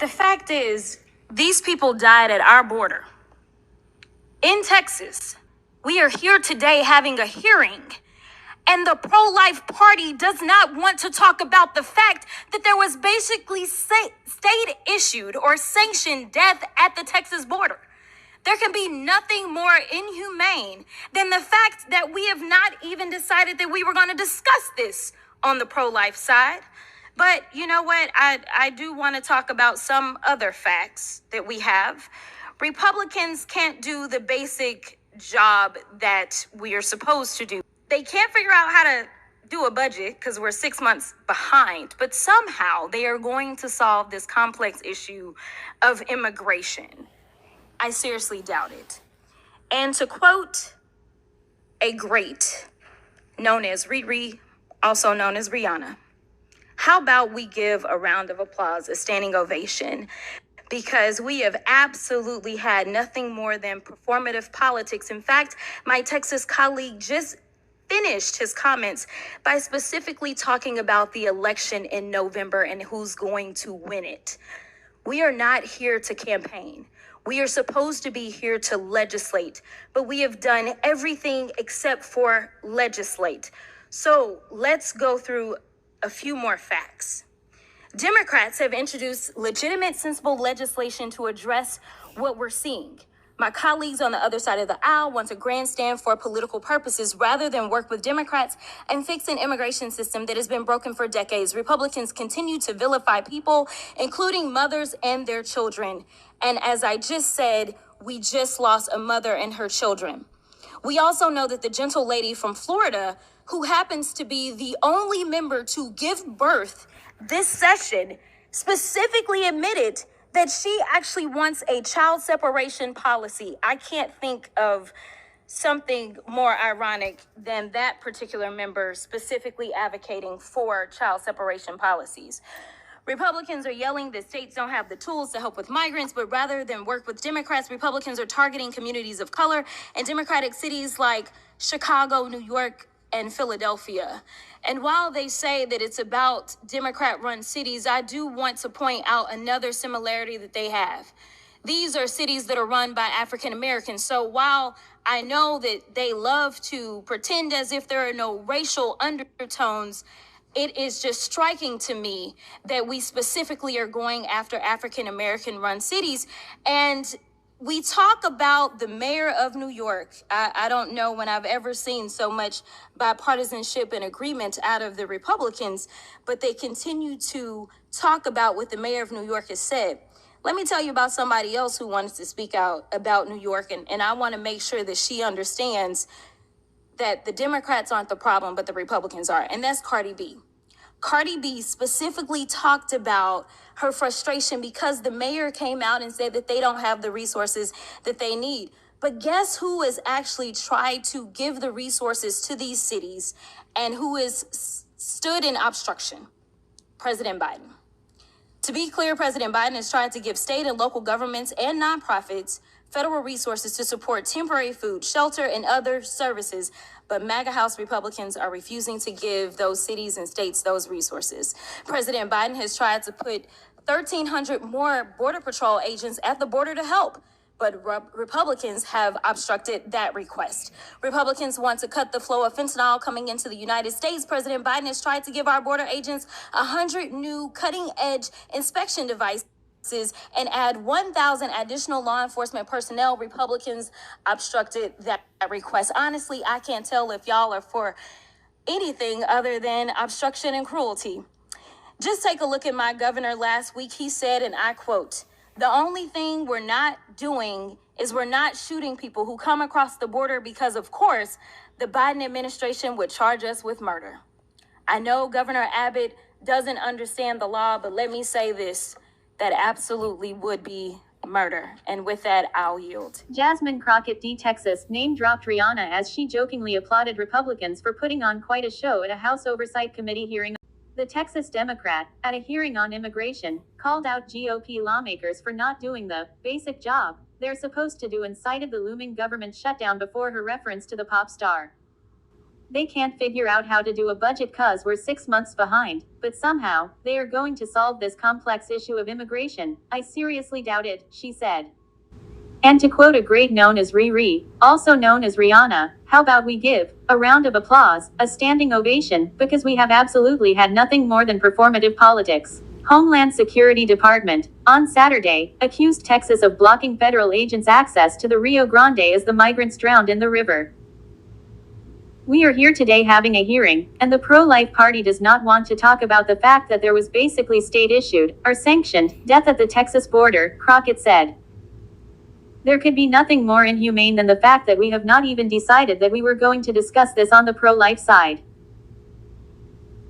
The fact is, these people died at our border. In Texas, we are here today having a hearing, and the pro-life party does not want to talk about the fact that there was basically state-issued or sanctioned death at the Texas border. There can be nothing more inhumane than the fact that we have not even decided that we were going to discuss this on the pro-life side. But you know what? I do want to talk about some other facts that we have. Republicans can't do the basic job that we are supposed to do. They can't figure out how to do a budget because we're 6 months behind, but somehow they are going to solve this complex issue of immigration. I seriously doubt it. And to quote a great known as Riri, also known as Rihanna, how about we give a round of applause, a standing ovation, because we have absolutely had nothing more than performative politics. In fact, my Texas colleague just finished his comments by specifically talking about the election in November and who's going to win it. We are not here to campaign. We are supposed to be here to legislate, but we have done everything except for legislate. So let's go through a few more facts. Democrats have introduced legitimate, sensible legislation to address what we're seeing. My colleagues on the other side of the aisle want to grandstand for political purposes rather than work with Democrats and fix an immigration system that has been broken for decades. Republicans continue to vilify people, including mothers and their children. And as I just said, we just lost a mother and her children. We also know that the gentle lady from Florida, who happens to be the only member to give birth this session, specifically admitted that she actually wants a child separation policy. I can't think of something more ironic than that particular member specifically advocating for child separation policies. Republicans are yelling that states don't have the tools to help with migrants, but rather than work with Democrats, Republicans are targeting communities of color and Democratic cities like Chicago, New York, and Philadelphia. And while they say that it's about Democrat-run cities, I do want to point out another similarity that they have. These are cities that are run by African Americans. So while I know that they love to pretend as if there are no racial undertones, it is just striking to me that we specifically are going after African American run cities. And we talk about the mayor of New York. I don't know when I've ever seen so much bipartisanship and agreement out of the Republicans, but they continue to talk about what the mayor of New York has said. Let me tell you about somebody else who wanted to speak out about New York, and I want to make sure that she understands that the Democrats aren't the problem, but the Republicans are, and that's Cardi B. Cardi B specifically talked about her frustration because the mayor came out and said that they don't have the resources that they need. But guess who has actually tried to give the resources to these cities and who has stood in obstruction? President Biden. To be clear, President Biden has tried to give state and local governments and nonprofits federal resources to support temporary food, shelter, and other services, but MAGA House Republicans are refusing to give those cities and states those resources. President Biden has tried to put 1,300 more Border Patrol agents at the border to help, but Republicans have obstructed that request. Republicans want to cut the flow of fentanyl coming into the United States. President Biden has tried to give our border agents 100 new cutting-edge inspection devices and add 1,000 additional law enforcement personnel. Republicans obstructed that request. Honestly, I can't tell if y'all are for anything other than obstruction and cruelty. Just take a look at my governor last week. He said, and I quote, "The only thing we're not doing is we're not shooting people who come across the border because, of course, the Biden administration would charge us with murder." I know Governor Abbott doesn't understand the law, but let me say this. That absolutely would be murder. And with that, I'll yield. Jasmine Crockett, D. Texas, name-dropped Rihanna as she jokingly applauded Republicans for putting on quite a show at a House Oversight Committee hearing. The Texas Democrat, at a hearing on immigration, called out GOP lawmakers for not doing the basic job they're supposed to do and cited the looming government shutdown before her reference to the pop star. They can't figure out how to do a budget 'cause we're 6 months behind, but somehow, they are going to solve this complex issue of immigration. I seriously doubt it, she said. And to quote a great known as Riri, also known as Rihanna, how about we give a round of applause, a standing ovation, because we have absolutely had nothing more than performative politics. Homeland Security Department, on Saturday, accused Texas of blocking federal agents' access to the Rio Grande as the migrants drowned in the river. We are here today having a hearing, and the pro-life party does not want to talk about the fact that there was basically state-issued, or sanctioned, death at the Texas border, Crockett said. There could be nothing more inhumane than the fact that we have not even decided that we were going to discuss this on the pro-life side.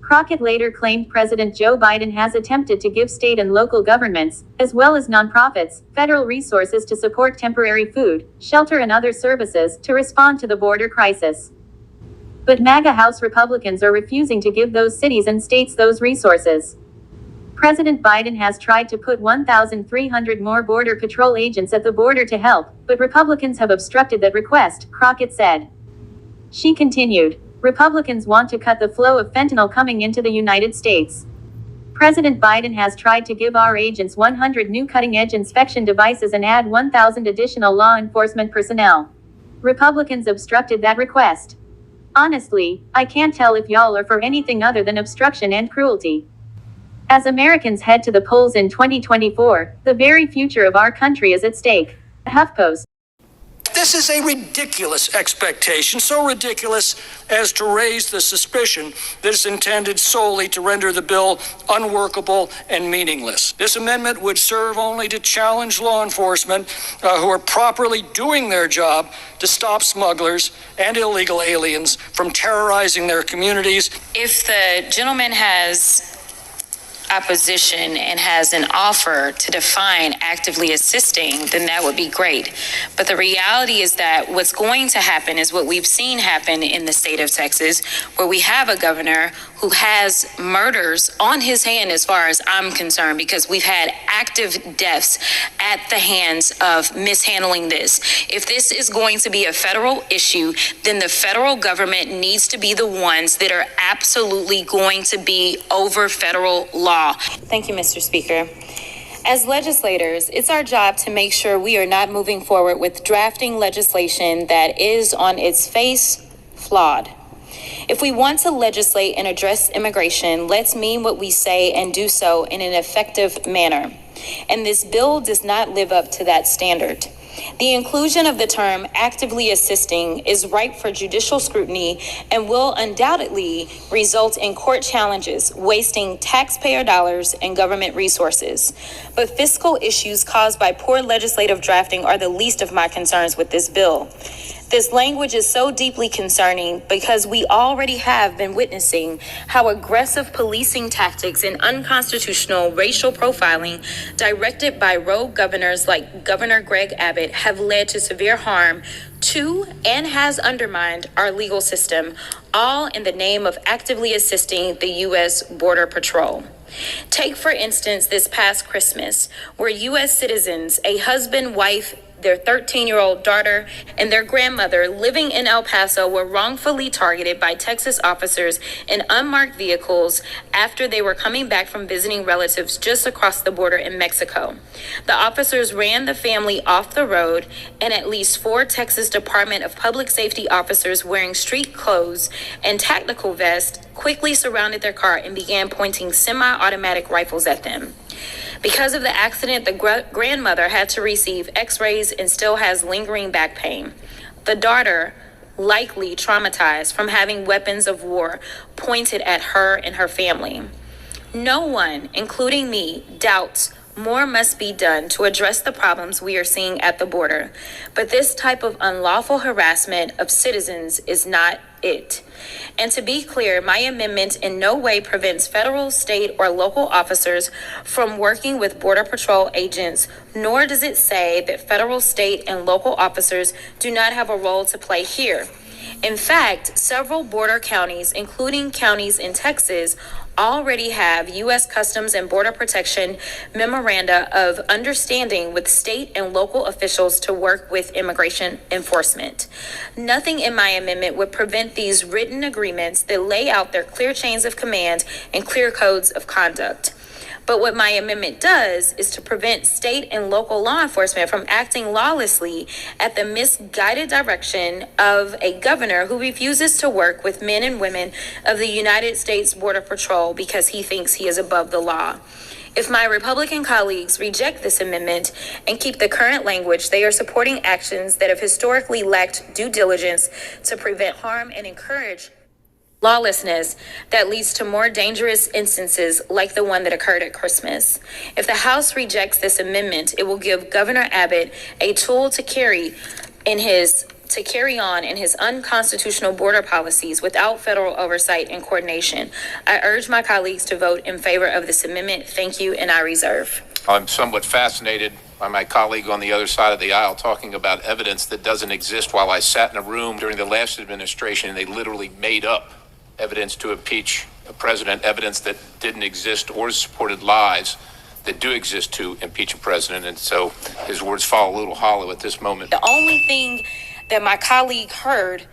Crockett later claimed President Joe Biden has attempted to give state and local governments, as well as nonprofits, federal resources to support temporary food, shelter and other services to respond to the border crisis. But MAGA House Republicans are refusing to give those cities and states those resources. President Biden has tried to put 1,300 more Border Patrol agents at the border to help, but Republicans have obstructed that request, Crockett said. She continued, Republicans want to cut the flow of fentanyl coming into the United States. President Biden has tried to give our agents 100 new cutting-edge inspection devices and add 1,000 additional law enforcement personnel. Republicans obstructed that request. Honestly, I can't tell if y'all are for anything other than obstruction and cruelty. As Americans head to the polls in 2024, the very future of our country is at stake. HuffPost. This is a ridiculous expectation, so ridiculous as to raise the suspicion that it's intended solely to render the bill unworkable and meaningless. This amendment would serve only to challenge law enforcement who are properly doing their job to stop smugglers and illegal aliens from terrorizing their communities. If the gentleman has opposition and has an offer to define actively assisting, then that would be great. But the reality is that what's going to happen is what we've seen happen in the state of Texas, where we have a governor who has murders on his hand as far as I'm concerned, because we've had active deaths at the hands of mishandling this. If this is going to be a federal issue, then the federal government needs to be the ones that are absolutely going to be over federal law. Thank you, Mr. Speaker. As legislators, it's our job to make sure we are not moving forward with drafting legislation that is on its face flawed. If we want to legislate and address immigration, let's mean what we say and do so in an effective manner. And this bill does not live up to that standard. The inclusion of the term actively assisting is ripe for judicial scrutiny and will undoubtedly result in court challenges, wasting taxpayer dollars and government resources. But fiscal issues caused by poor legislative drafting are the least of my concerns with this bill. This language is so deeply concerning because we already have been witnessing how aggressive policing tactics and unconstitutional racial profiling directed by rogue governors like Governor Greg Abbott have led to severe harm to and has undermined our legal system, all in the name of actively assisting the U.S. Border Patrol. Take, for instance, this past Christmas, where U.S. citizens, a husband, wife, their 13-year-old daughter, and their grandmother living in El Paso were wrongfully targeted by Texas officers in unmarked vehicles after they were coming back from visiting relatives just across the border in Mexico. The officers ran the family off the road, and at least 4 Texas Department of Public Safety officers wearing street clothes and tactical vests quickly surrounded their car and began pointing semi-automatic rifles at them. Because of the accident, the grandmother had to receive x-rays and still has lingering back pain. The daughter, likely traumatized from having weapons of war pointed at her and her family. No one, including me, doubts more must be done to address the problems we are seeing at the border. But this type of unlawful harassment of citizens is not it. And to be clear, my amendment in no way prevents federal, state, or local officers from working with Border Patrol agents, nor does it say that federal, state, and local officers do not have a role to play here. In fact, several border counties, including counties in Texas, already have U.S. Customs and Border Protection memoranda of understanding with state and local officials to work with immigration enforcement. Nothing in my amendment would prevent these written agreements that lay out their clear chains of command and clear codes of conduct. But what my amendment does is to prevent state and local law enforcement from acting lawlessly at the misguided direction of a governor who refuses to work with men and women of the United States Border Patrol because he thinks he is above the law. If my Republican colleagues reject this amendment and keep the current language, they are supporting actions that have historically lacked due diligence to prevent harm and encourage lawlessness that leads to more dangerous instances like the one that occurred at Christmas. If the House rejects this amendment, it will give Governor Abbott a tool to carry on in his unconstitutional border policies without federal oversight and coordination. I urge my colleagues to vote in favor of this amendment. Thank you, and I reserve. I'm somewhat fascinated by my colleague on the other side of the aisle talking about evidence that doesn't exist. While I sat in a room during the last administration and they literally made up evidence to impeach a president, evidence that didn't exist, or supported lies that do exist to impeach a president. And so his words fall a little hollow at this moment. The only thing that my colleague heard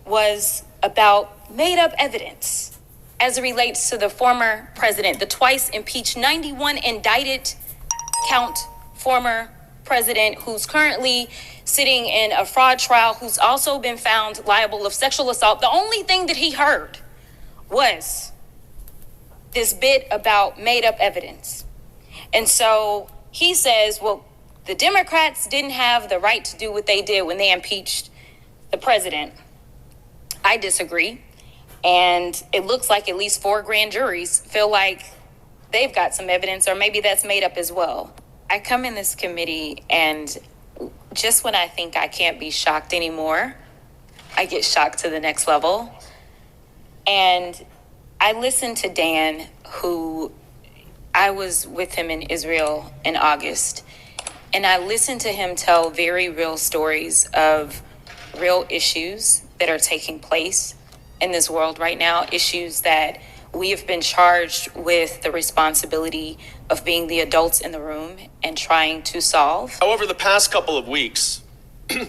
was about made up evidence as it relates to the former president, the twice impeached 91 indicted count former president who's currently sitting in a fraud trial, who's also been found liable of sexual assault. The only thing that he heard was this bit about made up evidence. And so he says, well, the Democrats didn't have the right to do what they did when they impeached the president. I disagree. And it looks like at least 4 grand juries feel like they've got some evidence, or maybe that's made up as well. I come in this committee, and just when I think I can't be shocked anymore, I get shocked to the next level. And I listened to Dan, who I was with him in Israel in August, and I listened to him tell very real stories of real issues that are taking place in this world right now, issues that we have been charged with the responsibility of being the adults in the room and trying to solve. However, the past couple of weeks,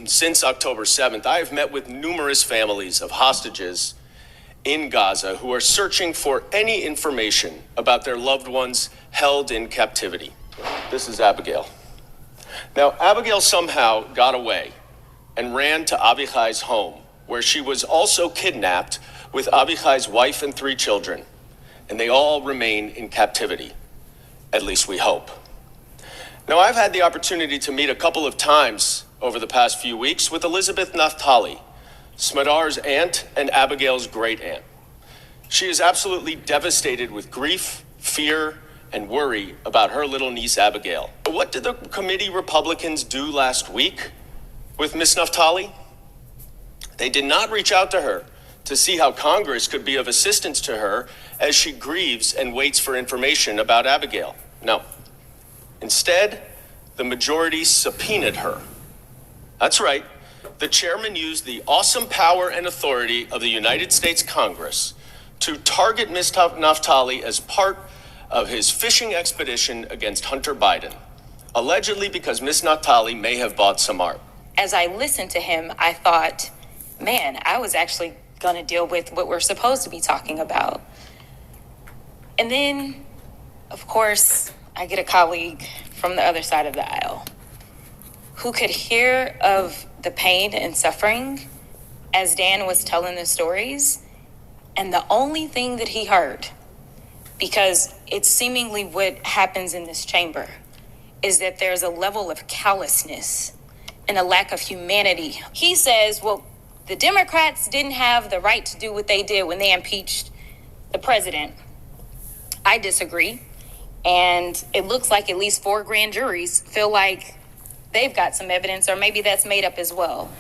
since October 7th, I have met with numerous families of hostages in Gaza who are searching for any information about their loved ones held in captivity. This is Abigail. Now, Abigail somehow got away and ran to Avichai's home, where she was also kidnapped with Avichai's wife and 3 children, and they all remain in captivity, at least we hope. Now, I've had the opportunity to meet a couple of times over the past few weeks with Elizabeth Naftali, Smadar's aunt and Abigail's great aunt. She is absolutely devastated with grief, fear, and worry about her little niece Abigail. What did the committee Republicans do last week with Miss Naftali? They did not reach out to her to see how Congress could be of assistance to her as she grieves and waits for information about Abigail. No. Instead, the majority subpoenaed her. That's right. The chairman used the awesome power and authority of the United States Congress to target Ms. Naftali as part of his fishing expedition against Hunter Biden, allegedly because Ms. Naftali may have bought some art. As I listened to him, I thought, man, I was actually going to deal with what we're supposed to be talking about. And then, of course, I get a colleague from the other side of the aisle who could hear of the pain and suffering as Dan was telling the stories. And the only thing that he heard, because it's seemingly what happens in this chamber, is that there's a level of callousness and a lack of humanity. He says, well, the Democrats didn't have the right to do what they did when they impeached the president. I disagree. And it looks like at least 4 grand juries feel like they've got some evidence, or maybe that's made up as well.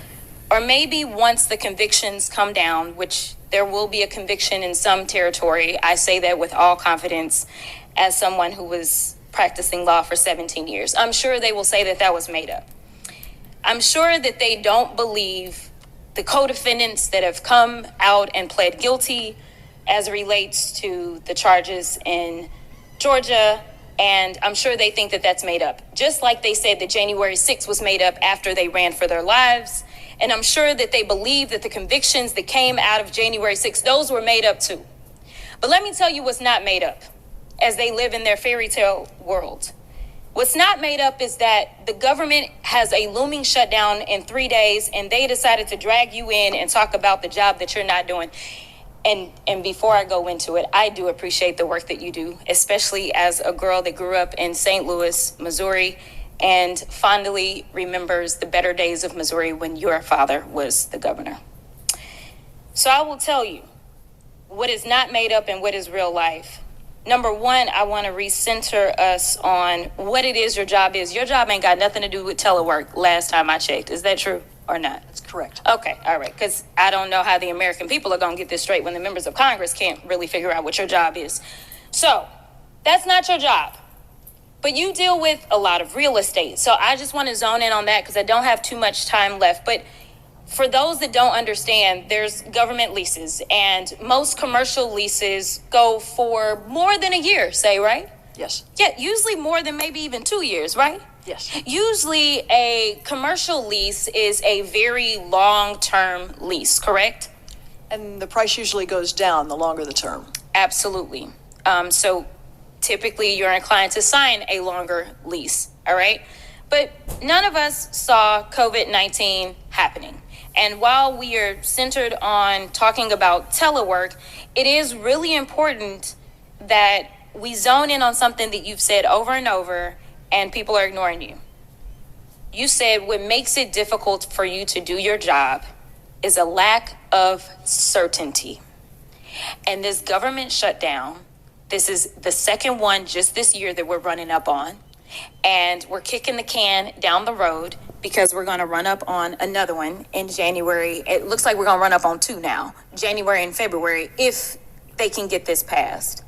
Or maybe once the convictions come down, which there will be a conviction in some territory. I say that with all confidence as someone who was practicing law for 17 years. I'm sure they will say that that was made up. I'm sure that they don't believe the co-defendants that have come out and pled guilty as it relates to the charges in Georgia. And I'm sure they think that that's made up. Just like they said that January 6th was made up after they ran for their lives. And I'm sure that they believe that the convictions that came out of January 6th, those were made up too. But let me tell you what's not made up as they live in their fairy tale world. What's not made up is that the government has a looming shutdown in 3 days, and they decided to drag you in and talk about the job that you're not doing. And before I go into it, I do appreciate the work that you do, especially as a girl that grew up in St. Louis, Missouri, and fondly remembers the better days of Missouri when your father was the governor. So I will tell you what is not made up and what is real life. Number one, I want to recenter us on what it is your job is. Your job ain't got nothing to do with telework last time I checked. Is that true or not? That's correct. Okay, all right, because I don't know how the American people are going to get this straight when the members of Congress can't really figure out what your job is. So that's not your job, but you deal with a lot of real estate. So I just want to zone in on that because I don't have too much time left. But for those that don't understand, there's government leases, and most commercial leases go for more than a year, say, right? Yes. Yeah, usually more than maybe even 2 years, right? Yes. Usually a commercial lease is a very long-term lease, correct? And the price usually goes down the longer the term. Absolutely. So typically you're inclined to sign a longer lease, all right? But none of us saw COVID-19 happening. And while we are centered on talking about telework, it is really important that we zone in on something that you've said over and over, and people are ignoring you. You said what makes it difficult for you to do your job is a lack of certainty. And this government shutdown, this is the second one just this year that we're running up on. And we're kicking the can down the road because we're going to run up on another one in January. It looks like we're going to run up on 2 now, January and February, if they can get this passed.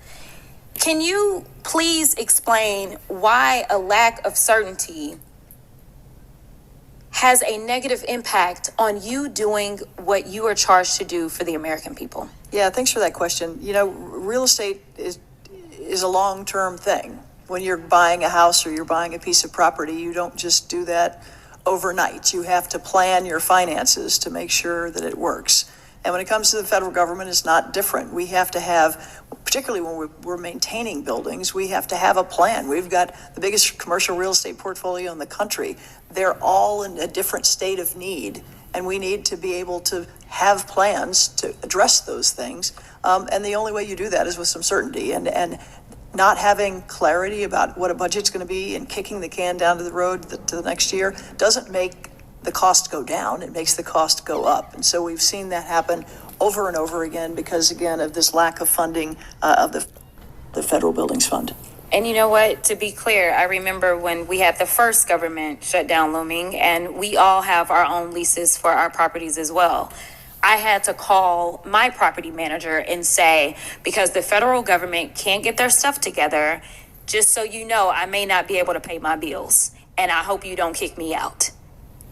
Can you please explain why a lack of certainty has a negative impact on you doing what you are charged to do for the American people? Yeah, thanks for that question. You know, real estate is a long-term thing. When you're buying a house or you're buying a piece of property, you don't just do that overnight. You have to plan your finances to make sure that it works. And when it comes to the federal government, it's not different. We have to have, particularly when we're maintaining buildings, we have to have a plan. We've got the biggest commercial real estate portfolio in the country. They're all in a different state of need, and we need to be able to have plans to address those things. And the only way you do that is with some certainty. And not having clarity about what a budget's going to be and kicking the can down to the road to the next year doesn't make the cost go down. It makes the cost go up. And so we've seen that happen over and over again because, again, of this lack of funding of the Federal Buildings Fund. And you know what? To be clear, I remember when we had the first government shutdown looming, and we all have our own leases for our properties as well. I had to call my property manager and say, because the federal government can't get their stuff together, just so you know, I may not be able to pay my bills, and I hope you don't kick me out.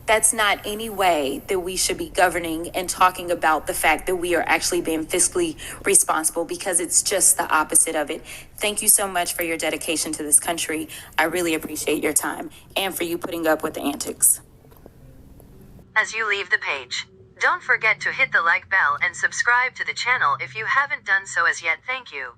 That's not any way that we should be governing and talking about the fact that we are actually being fiscally responsible, because it's just the opposite of it. Thank you so much for your dedication to this country. I really appreciate your time and for you putting up with the antics. As you leave the page, don't forget to hit the like bell and subscribe to the channel if you haven't done so as yet. Thank you.